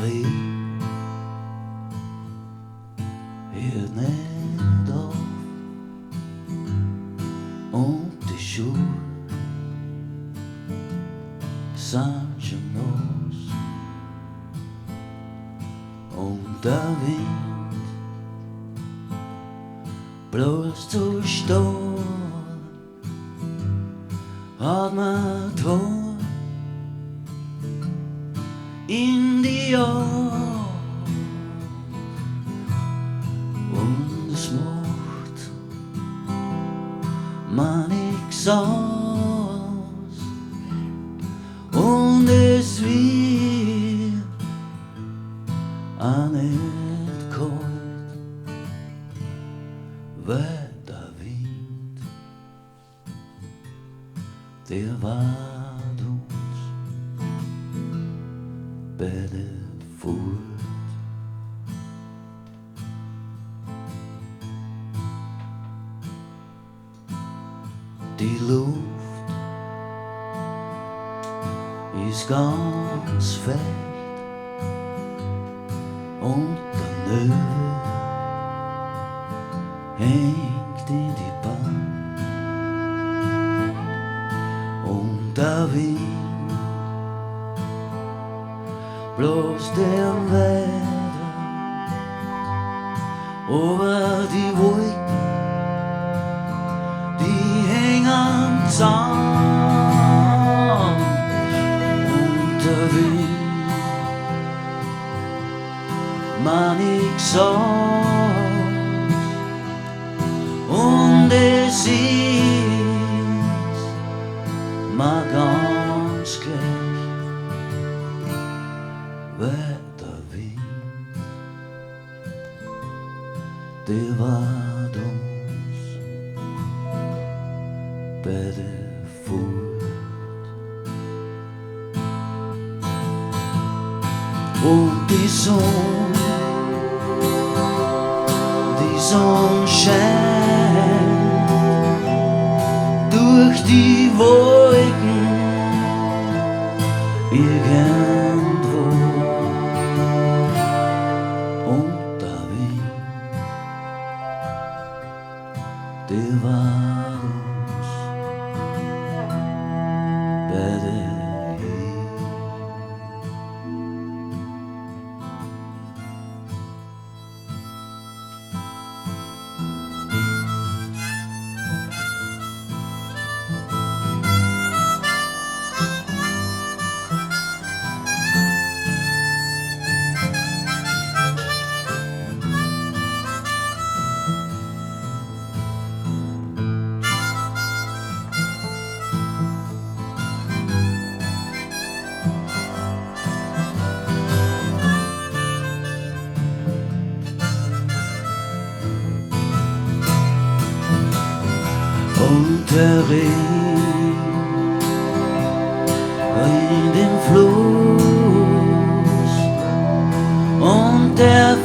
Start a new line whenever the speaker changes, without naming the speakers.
Regen hört nicht auf und die Schuhe sind schon nass und der Wind bloß zu stark hat mir getan in die Augen und es macht mir nix aus und es wird auch nicht kalt, weil der Wind, der wart uns bei der Furt. Die Luft ist ganz fest und der Nebel hängt in die Bahn und der Wind bloß der Wetter über die Wolken, die hängen zusammen und der Wind macht nix aus und es ist mir ganz gleich, weil der Wind, der wart uns bei der Furt. Und die Sonne scheint durch die Wolken irgendwo und der Wind, der war uns bei der und der Regen in den Fluss und der